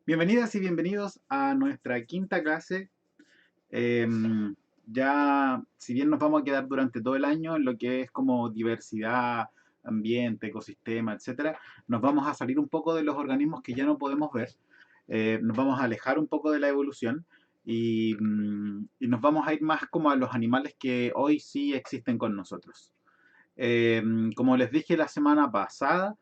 Bienvenidas y bienvenidos a nuestra quinta clase. Ya, si bien nos vamos a quedar durante todo el año en lo que es como diversidad, ambiente, ecosistema, etcétera, nos vamos a salir un poco de los organismos que ya no podemos ver. Nos vamos a alejar un poco de la evolución y nos vamos a ir más como a los animales que hoy sí existen con nosotros. Como les dije la semana pasada,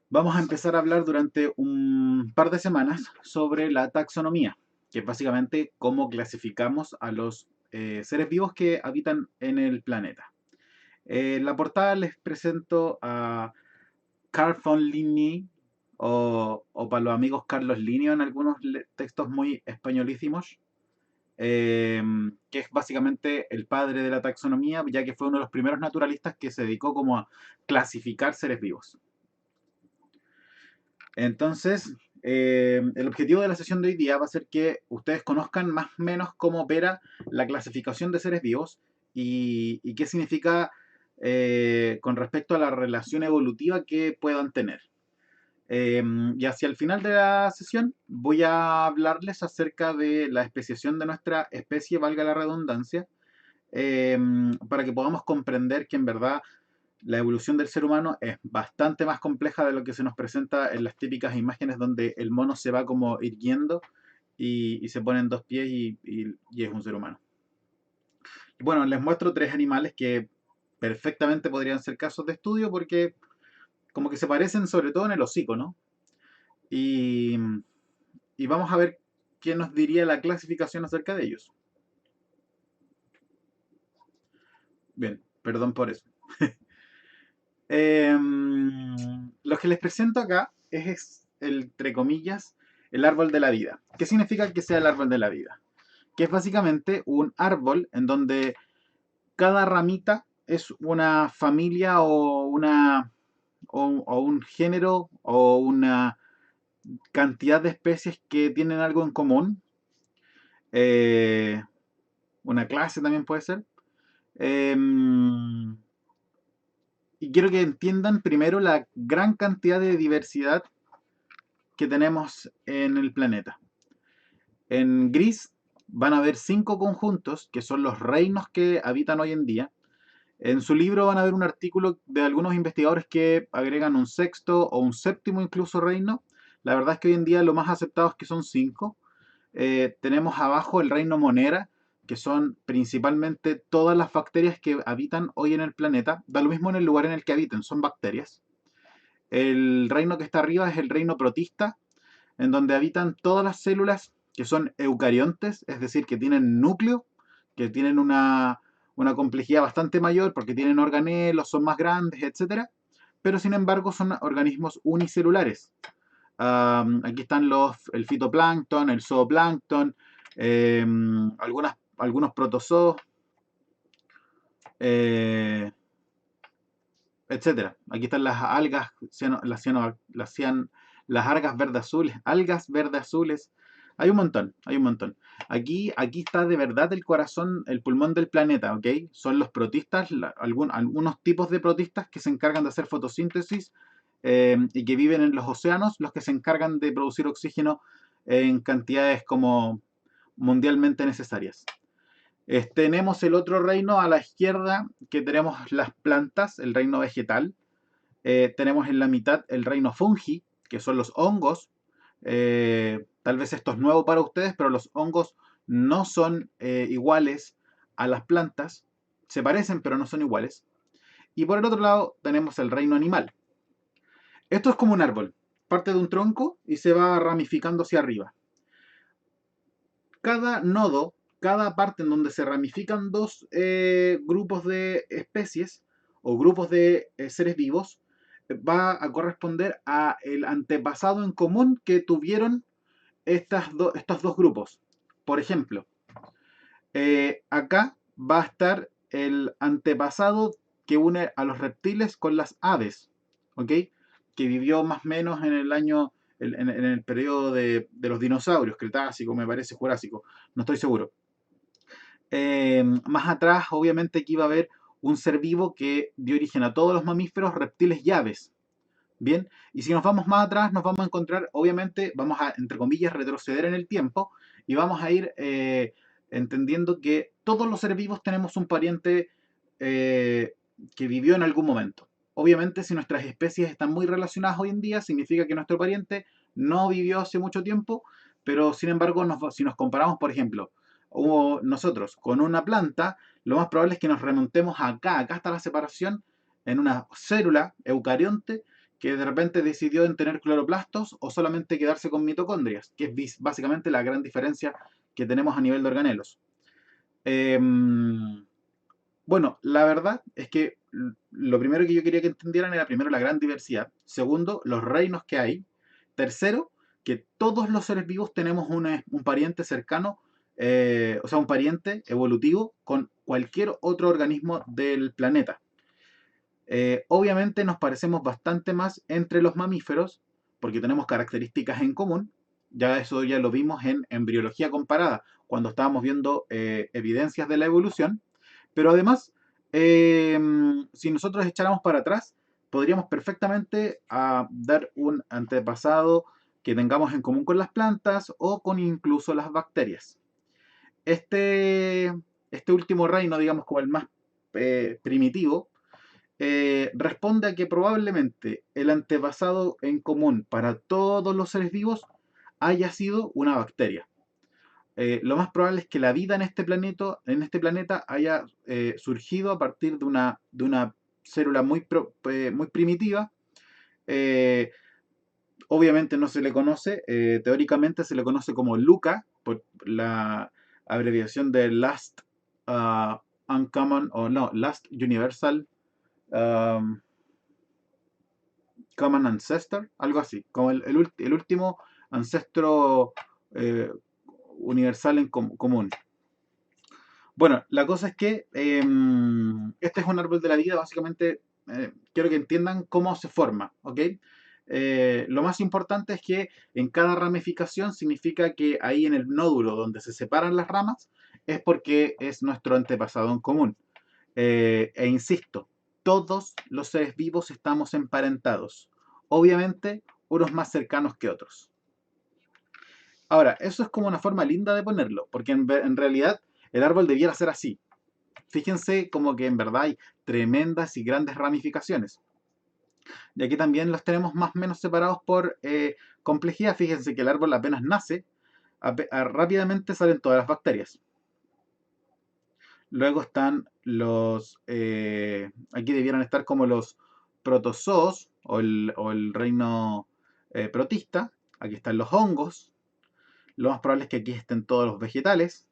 vamos a empezar a hablar durante un par de semanas sobre la taxonomía, que es básicamente cómo clasificamos a los seres vivos que habitan en el planeta. En la portada les presento a Carl von Linné, o para los amigos Carlos Linneo en algunos textos muy españolísimos, eh, que es básicamente el padre de la taxonomía, ya que fue uno de los primeros naturalistas que se dedicó como a clasificar seres vivos. Entonces, el objetivo de la sesión de hoy día va a ser que ustedes conozcan más o menos cómo opera la clasificación de seres vivos y qué significa con respecto a la relación evolutiva que puedan tener. Y hacia el final de la sesión voy a hablarles acerca de la especiación de nuestra especie, valga la redundancia, eh, para que podamos comprender que en verdad la evolución del ser humano es bastante más compleja de lo que se nos presenta en las típicas imágenes donde el mono se va como irguiendo y se pone en dos pies y es un ser humano. Y bueno, les muestro tres animales que perfectamente podrían ser casos de estudio porque como que se parecen sobre todo en el hocico, ¿no? Y, y vamos a ver qué nos diría la clasificación acerca de ellos. Bien, perdón por eso. Lo que les presento acá es, entre comillas, el árbol de la vida. ¿Qué significa que sea el árbol de la vida? Que es básicamente un árbol en donde cada ramita es una familia o un género o una cantidad de especies que tienen algo en común. Eh, una clase también puede ser. Em, y quiero que entiendan primero la gran cantidad de diversidad que tenemos en el planeta. En gris van a ver 5 conjuntos, que son los reinos que habitan hoy en día. En su libro van a ver un artículo de algunos investigadores que agregan un sexto o un séptimo incluso reino. La verdad es que hoy en día lo más aceptado es que son 5. Tenemos abajo el reino Monera, que son principalmente todas las bacterias que habitan hoy en el planeta. Da lo mismo en el lugar en el que habiten, son bacterias. El reino que está arriba es el reino protista, en donde habitan todas las células que son eucariontes, es decir, que tienen núcleo, que tienen una complejidad bastante mayor porque tienen organelos, son más grandes, etcétera, pero sin embargo son organismos unicelulares. Aquí están el fitoplancton, el zooplancton, algunos protozoos, eh, etcétera. Aquí están las algas, las algas verde azules. Hay un montón, hay un montón. Aquí está de verdad el corazón, el pulmón del planeta, ¿ok? Son los protistas, algunos tipos de protistas que se encargan de hacer fotosíntesis y que viven en los océanos, los que se encargan de producir oxígeno en cantidades como mundialmente necesarias. Tenemos el otro reino a la izquierda, que tenemos las plantas, el reino vegetal. Tenemos en la mitad el reino fungi, que son los hongos. Tal vez esto es nuevo para ustedes, pero los hongos no son iguales a las plantas. Se parecen, pero no son iguales. Y por el otro lado tenemos el reino animal. Esto es como un árbol. Parte de un tronco y se va ramificando hacia arriba. Cada nodo, cada parte en donde se ramifican dos grupos de especies o grupos de seres vivos, va a corresponder a el antepasado en común que tuvieron estos dos grupos. Por ejemplo, acá va a estar el antepasado que une a los reptiles con las aves, ¿ok? Que vivió más o menos en el año, en el periodo de los dinosaurios, Cretácico, me parece, Jurásico, no estoy seguro. Más atrás, obviamente, aquí va a haber un ser vivo que dio origen a todos los mamíferos, reptiles y aves. Bien, y si nos vamos más atrás, nos vamos a encontrar, obviamente, vamos a, entre comillas, retroceder en el tiempo y vamos a ir entendiendo que todos los seres vivos tenemos un pariente eh, que vivió en algún momento. Obviamente, si nuestras especies están muy relacionadas hoy en día, significa que nuestro pariente no vivió hace mucho tiempo, pero sin embargo, si nos comparamos, por ejemplo, nosotros con una planta, lo más probable es que nos remontemos acá. Acá está la separación en una célula eucarionte que de repente decidió en tener cloroplastos o solamente quedarse con mitocondrias, que es básicamente la gran diferencia que tenemos a nivel de organelos. Eh, bueno, la verdad es que lo primero que yo quería que entendieran era primero la gran diversidad, segundo, los reinos que hay, tercero, que todos los seres vivos tenemos un pariente cercano, o sea, un pariente evolutivo con cualquier otro organismo del planeta. Obviamente nos parecemos bastante más entre los mamíferos porque tenemos características en común. Ya eso ya lo vimos en embriología comparada cuando estábamos viendo evidencias de la evolución. Pero además, eh, si nosotros echáramos para atrás, podríamos perfectamente dar un antepasado que tengamos en común con las plantas o con incluso las bacterias. Este, este último reino, digamos como el más primitivo, responde a que probablemente el antepasado en común para todos los seres vivos haya sido una bacteria. Lo más probable es que la vida en este planeta haya surgido a partir de una célula muy primitiva. Eh, Obviamente no se le conoce, teóricamente se le conoce como LUCA, por la abreviación de Last Uncommon, o no, Last Universal um, Common Ancestor, algo así, como el último ancestro eh, universal en común. Bueno, la cosa es que este es un árbol de la vida, básicamente quiero que entiendan cómo se forma, ¿ok? Lo más importante es que en cada ramificación significa que ahí en el nódulo donde se separan las ramas es porque es nuestro antepasado en común. E insisto, todos los seres vivos estamos emparentados. Obviamente, unos más cercanos que otros. Ahora, eso es como una forma linda de ponerlo, porque en realidad el árbol debiera ser así. Fíjense como que en verdad hay tremendas y grandes ramificaciones. Y aquí también los tenemos más o menos separados por complejidad. Fíjense que el árbol apenas nace, rápidamente salen todas las bacterias. Luego están aquí debieran estar como los protozoos o el reino protista. Aquí están los hongos. Lo más probable es que aquí estén todos los vegetales.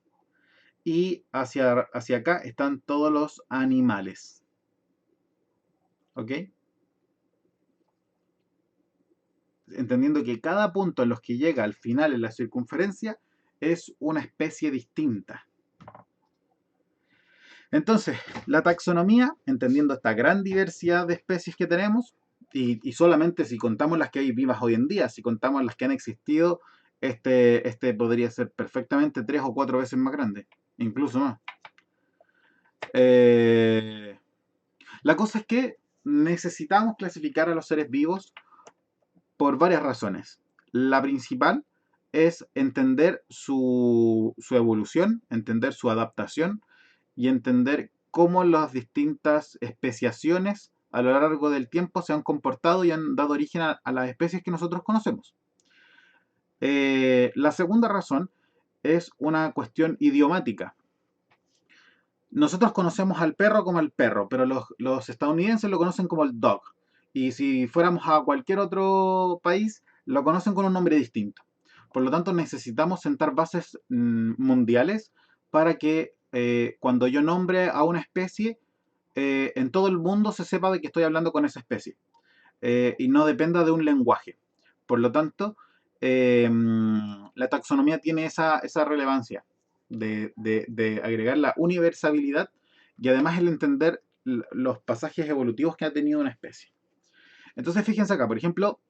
Y hacia acá están todos los animales. ¿Ok? Entendiendo que cada punto en los que llega al final en la circunferencia es una especie distinta. Entonces, la taxonomía, entendiendo esta gran diversidad de especies que tenemos, y solamente si contamos las que hay vivas hoy en día, si contamos las que han existido, este podría ser perfectamente 3 o 4 veces más grande, incluso más. Eh, la cosa es que necesitamos clasificar a los seres vivos por varias razones. La principal es entender su evolución, entender su adaptación y entender cómo las distintas especiaciones a lo largo del tiempo se han comportado y han dado origen a las especies que nosotros conocemos. La segunda razón es una cuestión idiomática. Nosotros conocemos al perro como el perro, pero los estadounidenses lo conocen como el dog. Y si fuéramos a cualquier otro país, lo conocen con un nombre distinto. Por lo tanto, necesitamos sentar bases mundiales para que cuando yo nombre a una especie, en todo el mundo se sepa de que estoy hablando con esa especie y no dependa de un lenguaje. Por lo tanto, la taxonomía tiene esa relevancia de agregar la universalidad y además el entender los pasajes evolutivos que ha tenido una especie. Entonces, fíjense acá, por ejemplo,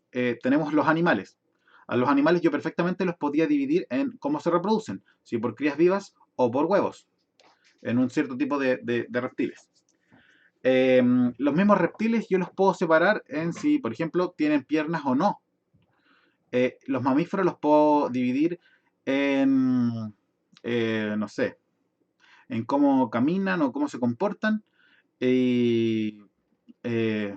tenemos los animales. A los animales yo perfectamente los podía dividir en cómo se reproducen, si por crías vivas o por huevos, en un cierto tipo de reptiles. Los mismos reptiles yo los puedo separar en si, por ejemplo, tienen piernas o no. Los mamíferos los puedo dividir en, no sé, en cómo caminan o cómo se comportan. Y, eh,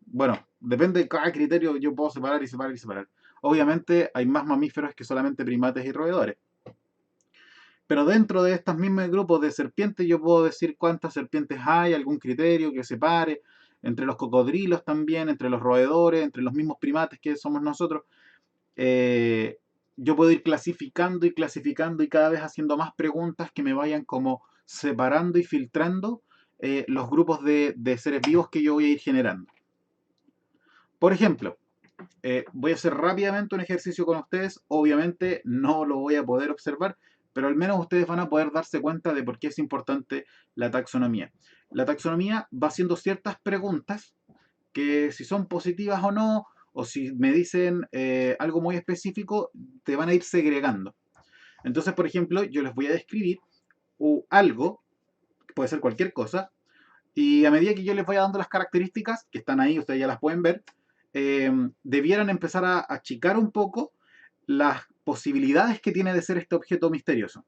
bueno, depende de cada criterio, yo puedo separar y separar y separar. Obviamente hay más mamíferos que solamente primates y roedores. Pero dentro de estos mismos grupos de serpientes yo puedo decir cuántas serpientes hay, algún criterio que separe, entre los cocodrilos también, entre los roedores, entre los mismos primates que somos nosotros. eh, yo puedo ir clasificando y clasificando y cada vez haciendo más preguntas que me vayan como separando y filtrando los grupos de seres vivos que yo voy a ir generando. Por ejemplo, voy a hacer rápidamente un ejercicio con ustedes. Obviamente no lo voy a poder observar, pero al menos ustedes van a poder darse cuenta de por qué es importante la taxonomía. La taxonomía va haciendo ciertas preguntas que si son positivas o no, o si me dicen algo muy específico, te van a ir segregando. Entonces, por ejemplo, yo les voy a describir algo, puede ser cualquier cosa, y a medida que yo les vaya dando las características, que están ahí, ustedes ya las pueden ver, debieran empezar a achicar un poco las posibilidades que tiene de ser este objeto misterioso.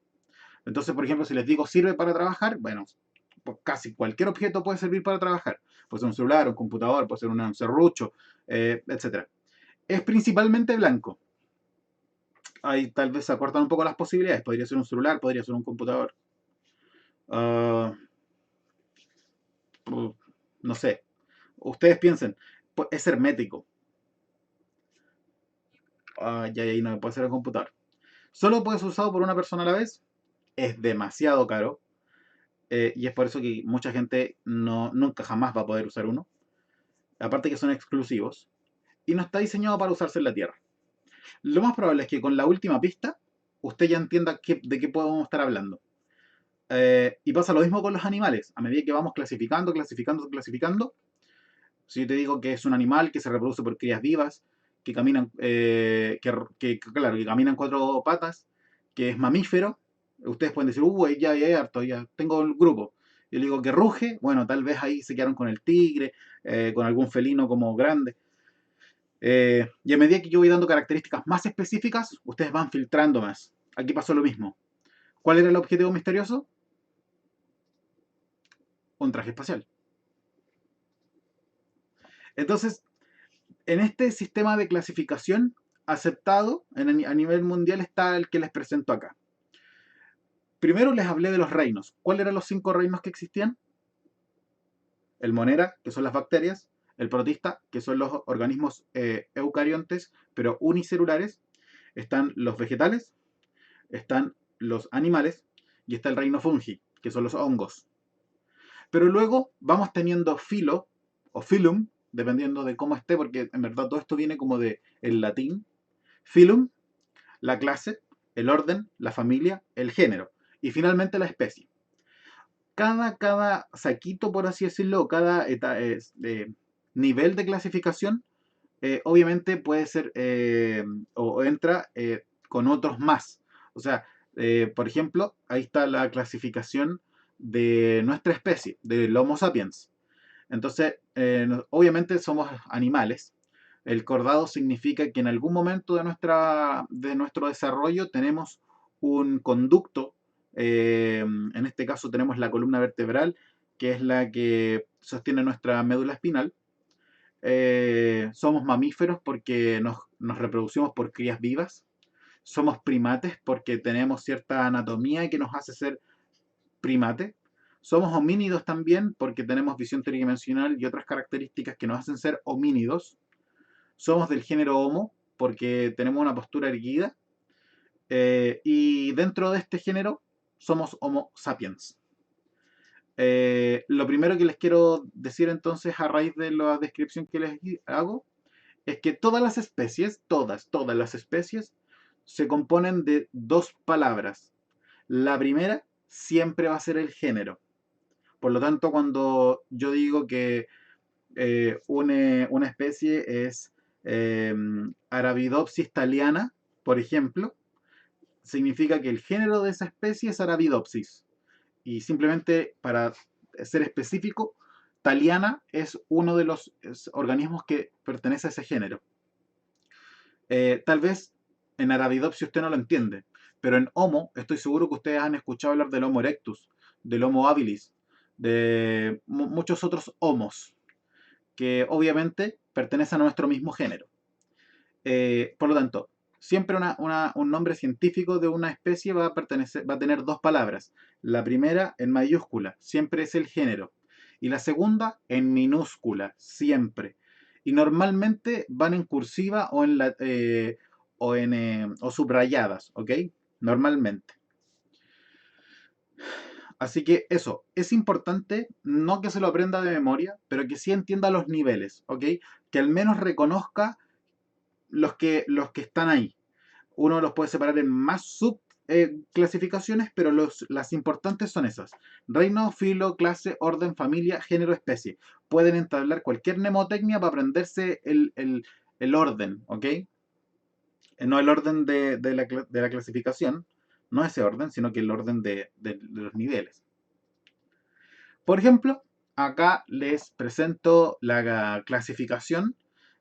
Entonces, por ejemplo, si les digo sirve para trabajar, bueno, pues casi cualquier objeto puede servir para trabajar. Puede ser un celular, un computador, puede ser un serrucho, etc. Es principalmente blanco. Ahí tal vez se acortan un poco las posibilidades. Podría ser un celular, podría ser un computador. Uh, no sé. Ustedes piensen, pues, es hermético. Ya ahí no puede ser el computador. Solo puede ser usado por una persona a la vez. Es demasiado caro. Y es por eso que mucha gente nunca jamás va a poder usar uno. Aparte que son exclusivos. Y no está diseñado para usarse en la Tierra. Lo más probable es que con la última pista usted ya entienda de qué podemos estar hablando. Y pasa lo mismo con los animales. A medida que vamos clasificando, clasificando, clasificando, si yo te digo que es un animal que se reproduce por crías vivas, que caminan, claro, que caminan cuatro patas, que es mamífero, ustedes pueden decir, ya hay harto, ya tengo el grupo. Yo le digo que ruge, bueno, tal vez ahí se quedaron con el tigre, con algún felino como grande. Y a medida que yo voy dando características más específicas, ustedes van filtrando más. Aquí pasó lo mismo. ¿Cuál era el objetivo misterioso? Un traje espacial. Entonces, en este sistema de clasificación aceptado a nivel mundial está el que les presento acá. Primero les hablé de los reinos. ¿Cuáles eran los 5 reinos que existían? El monera, que son las bacterias, el protista, que son los organismos eucariontes, pero unicelulares, están los vegetales, están los animales y está el reino fungi, que son los hongos. Pero luego vamos teniendo filo o filum, dependiendo de cómo esté, porque en verdad todo esto viene como de el latín. Filum, la clase, el orden, la familia, el género y finalmente la especie. Cada saquito, por así decirlo, cada nivel de clasificación, obviamente puede ser o entra con otros más. O sea, por ejemplo, ahí está la clasificación de nuestra especie, del Homo sapiens. Entonces, obviamente somos animales. El cordado significa que en algún momento de nuestro desarrollo tenemos un conducto. En este caso tenemos la columna vertebral, que es la que sostiene nuestra médula espinal. Somos mamíferos porque nos reproducimos por crías vivas. Somos primates porque tenemos cierta anatomía que nos hace ser primate. Somos homínidos también porque tenemos visión tridimensional y otras características que nos hacen ser homínidos. Somos del género Homo porque tenemos una postura erguida. Y dentro de este género somos Homo sapiens. Lo primero que les quiero decir entonces a raíz de la descripción que les hago es que todas las especies, todas las especies, se componen de dos palabras. La primera siempre va a ser el género. Por lo tanto, cuando yo digo que una especie es Arabidopsis thaliana, por ejemplo, significa que el género de esa especie es Arabidopsis. Y simplemente para ser específico, Thaliana es uno de los organismos que pertenece a ese género. Tal vez en Arabidopsis usted no lo entiende, pero en Homo estoy seguro que ustedes han escuchado hablar del Homo erectus, del Homo habilis, de muchos otros homos, que obviamente pertenecen a nuestro mismo género. Por lo tanto, siempre un nombre científico de una especie va a tener dos palabras. La primera en mayúscula, siempre es el género. Y la segunda en minúscula, siempre. Y normalmente van en cursiva o subrayadas, ¿ok? Normalmente. Así que eso, es importante, no que se lo aprenda de memoria, pero que sí entienda los niveles, ¿ok? Que al menos reconozca los que están ahí. Uno los puede separar en más subclasificaciones, pero las importantes son esas. Reino, filo, clase, orden, familia, género, especie. Pueden entablar cualquier mnemotecnia para aprenderse el orden, ¿ok? No el orden de la clasificación, no ese orden, sino que el orden de los niveles. Por ejemplo, acá les presento la clasificación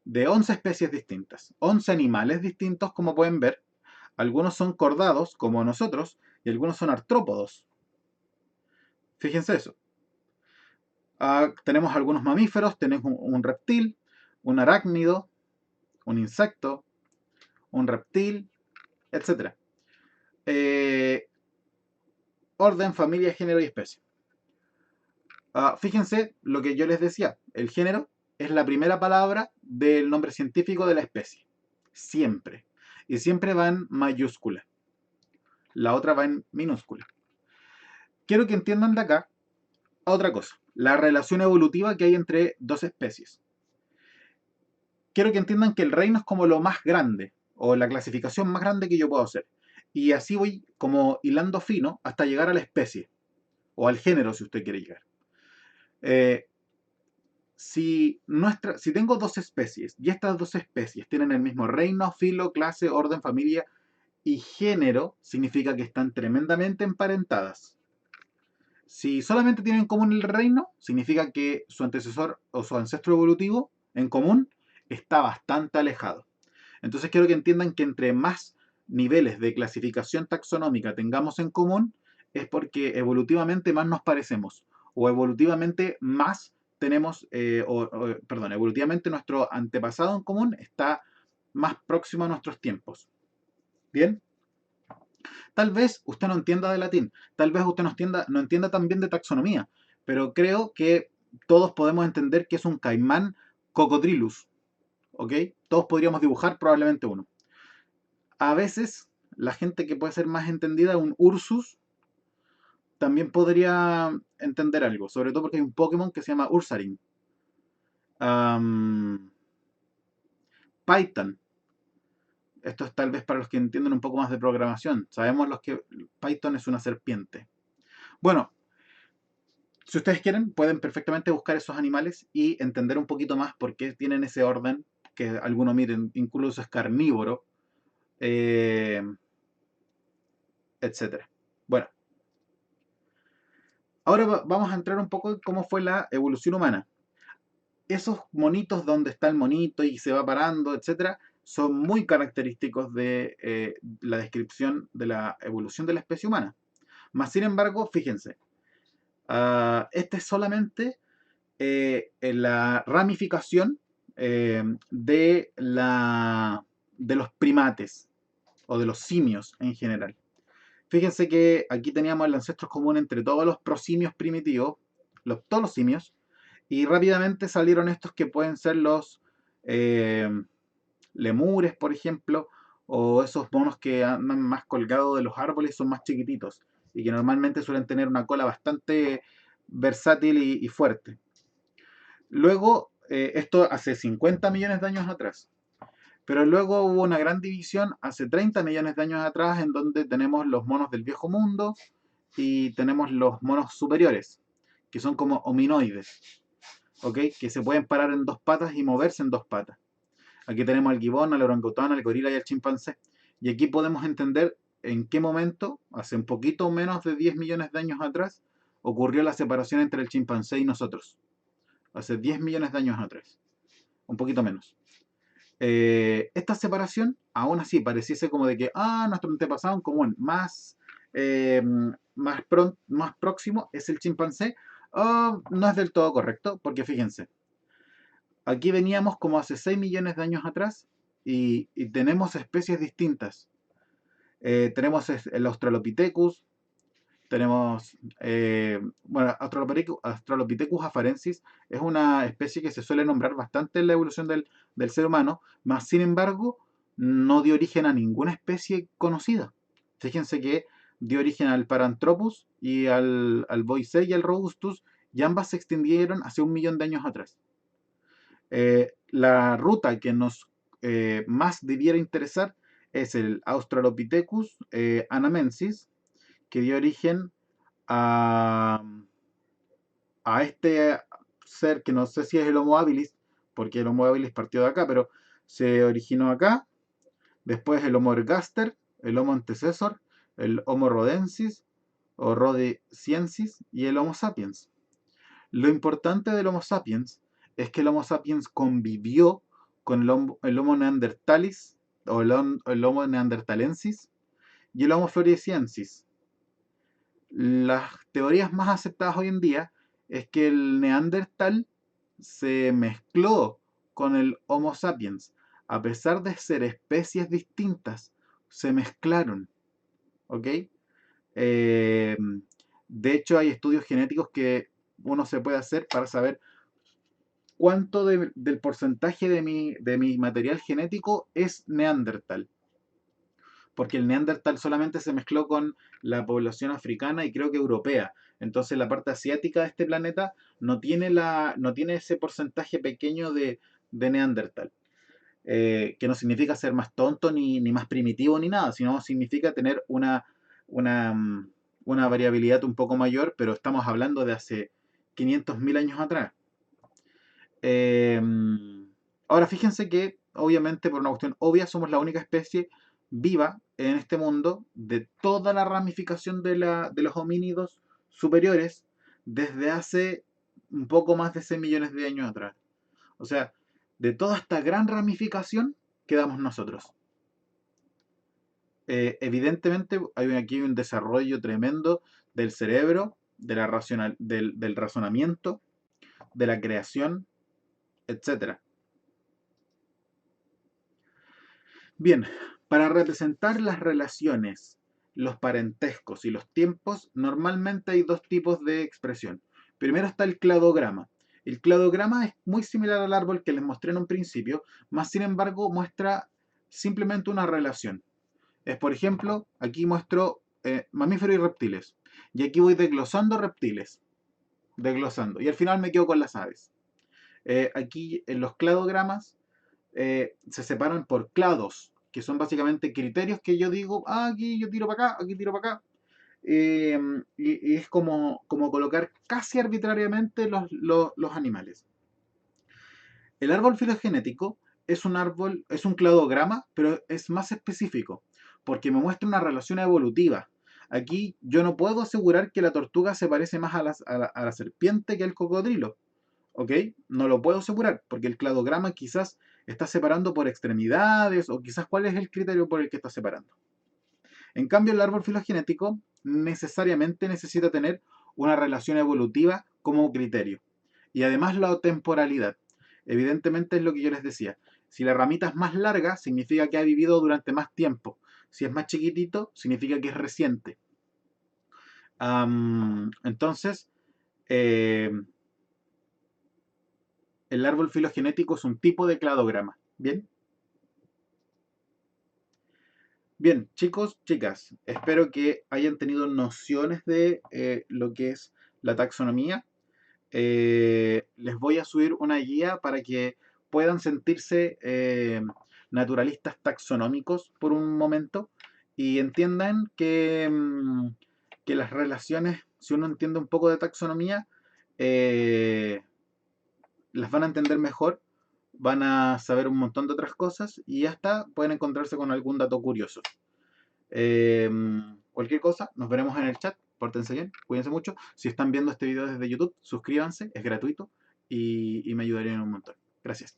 de 11 especies distintas, 11 animales distintos, como pueden ver. Algunos son cordados, como nosotros, y algunos son artrópodos. Fíjense eso. Tenemos algunos mamíferos, tenemos un reptil, un arácnido, un insecto, un reptil, etc. Orden, familia, género y especie. Fíjense lo que yo les decía. El género es la primera palabra del nombre científico de la especie. Siempre. Y siempre va en mayúscula. La otra va en minúscula. Quiero que entiendan de acá otra cosa. La relación evolutiva que hay entre dos especies. Quiero que entiendan que el reino es como lo más grande, o la clasificación más grande que yo puedo hacer. Y así voy como hilando fino hasta llegar a la especie, o al género si usted quiere llegar. Si tengo dos especies, y estas dos especies tienen el mismo reino, filo, clase, orden, familia y género, significa que están tremendamente emparentadas. Si solamente tienen en común el reino, significa que su antecesor o su ancestro evolutivo en común está bastante alejado. Entonces quiero que entiendan que entre más niveles de clasificación taxonómica tengamos en común, es porque evolutivamente más nos parecemos, o evolutivamente más tenemos, perdón, evolutivamente nuestro antepasado en común está más próximo a nuestros tiempos. ¿Bien? Tal vez usted no entienda de latín, tal vez usted no entienda también de taxonomía, pero creo que todos podemos entender que es un caimán cocodrilus, ¿ok? Todos podríamos dibujar probablemente uno. A veces, la gente que puede ser más entendida, un Ursus, también podría entender algo, sobre todo porque hay un Pokémon que se llama Ursaring. Python. Esto es tal vez para los que entienden un poco más de programación. Sabemos los que Python es una serpiente. Bueno, si ustedes quieren, pueden perfectamente buscar esos animales y entender un poquito más por qué tienen ese orden, que algunos miren, incluso es carnívoro, etc. Bueno, ahora vamos a entrar un poco en cómo fue la evolución humana. Esos monitos donde está el monito y se va parando, etc., son muy característicos de la descripción de la evolución de la especie humana. Más sin embargo, fíjense, este es solamente en la ramificación de los primates o de los simios en general. Fíjense que aquí teníamos el ancestro común entre todos los prosimios primitivos, todos los simios, y rápidamente salieron estos que pueden ser los eh, lemures, por ejemplo, o esos monos que andan más colgados de los árboles, son más chiquititos y que normalmente suelen tener una cola bastante versátil y fuerte. Luego, esto hace 50 millones de años atrás. Pero luego hubo una gran división hace 30 millones de años atrás en donde tenemos los monos del viejo mundo y tenemos los monos superiores, que son como hominoides, ¿ok? Que se pueden parar en dos patas y moverse en dos patas. Aquí tenemos al gibón, al orangután, al gorila y al chimpancé. Y aquí podemos entender en qué momento, hace un poquito menos de 10 millones de años atrás, ocurrió la separación entre el chimpancé y nosotros. hace 10 millones de años atrás, un poquito menos. Esta separación, aún así, pareciese como de que, nuestro antepasado en común eh, más próximo es el chimpancé. No es del todo correcto, porque fíjense, aquí veníamos como hace 6 millones de años atrás y tenemos especies distintas. Tenemos el Australopithecus, tenemos, bueno, Australopithecus afarensis es una especie que se suele nombrar bastante en la evolución del ser humano, más sin embargo, no dio origen a ninguna especie conocida. Fíjense que dio origen al Paranthropus y al Boisei y al Robustus, y ambas se extinguieron hace 1 millón de años atrás. La ruta que nos más debiera interesar es el Australopithecus anamensis, que dio origen a, a este ser que no sé si es el Homo habilis, porque el Homo habilis partió de acá, pero se originó acá. Después el Homo ergaster, el Homo antecesor, el Homo rhodensis o rhodesiensis y el Homo sapiens. Lo importante del Homo sapiens es que el Homo sapiens convivió con el Homo neanderthalis o el Homo neanderthalensis y el Homo floresiensis. Las teorías más aceptadas hoy en día es que el Neandertal se mezcló con el Homo sapiens. A pesar de ser especies distintas, se mezclaron. ¿Ok? Eh, de hecho, hay estudios genéticos que uno se puede hacer para saber cuánto del porcentaje de mi material genético es Neandertal. Porque el Neandertal solamente se mezcló con la población africana y creo que europea. Entonces la parte asiática de este planeta no tiene ese porcentaje pequeño de Neandertal. Que no significa ser más tonto ni más primitivo ni nada, sino significa tener una, mm, una variabilidad un poco mayor, pero estamos hablando de hace 500.000 años atrás. Eh, Ahora fíjense que, obviamente, por una cuestión obvia, somos la única especie viva en este mundo de toda la ramificación de los homínidos superiores desde hace un poco más de 6 millones de años atrás. O sea, de toda esta gran ramificación quedamos nosotros. Evidentemente, aquí un desarrollo tremendo del cerebro, del razonamiento, de la creación, etcétera. Bien, para representar las relaciones, los parentescos y los tiempos, normalmente hay dos tipos de expresión. Primero está el cladograma. El cladograma es muy similar al árbol que les mostré en un principio, más sin embargo muestra simplemente una relación. Es, por ejemplo, aquí muestro mamíferos y reptiles. Y aquí voy desglosando reptiles, desglosando. Y al final me quedo con las aves. Aquí en los cladogramas se separan por clados, que son básicamente criterios que yo digo, aquí yo tiro para acá, aquí tiro para acá. Y es como colocar casi arbitrariamente los animales. El árbol filogenético es un cladograma, pero es más específico, porque me muestra una relación evolutiva. Aquí yo no puedo asegurar que la tortuga se parece más a la serpiente que al cocodrilo. ¿Ok? No lo puedo asegurar, porque el cladograma quizás está separando por extremidades, o quizás cuál es el criterio por el que está separando. En cambio, el árbol filogenético necesariamente necesita tener una relación evolutiva como criterio. Y además la temporalidad. Evidentemente es lo que yo les decía. Si la ramita es más larga, significa que ha vivido durante más tiempo. Si es más chiquitito, significa que es reciente. Entonces, eh, el árbol filogenético es un tipo de cladograma. ¿Bien? Bien, chicos, chicas, espero que hayan tenido nociones de lo que es la taxonomía. Les voy a subir una guía para que puedan sentirse naturalistas taxonómicos por un momento y entiendan que las relaciones, si uno entiende un poco de taxonomía, eh, las van a entender mejor, van a saber un montón de otras cosas y hasta pueden encontrarse con algún dato curioso. Eh, Cualquier cosa, nos veremos en el chat. Pórtense bien, cuídense mucho. Si están viendo este video desde YouTube, suscríbanse, es gratuito. y me ayudarían un montón. Gracias.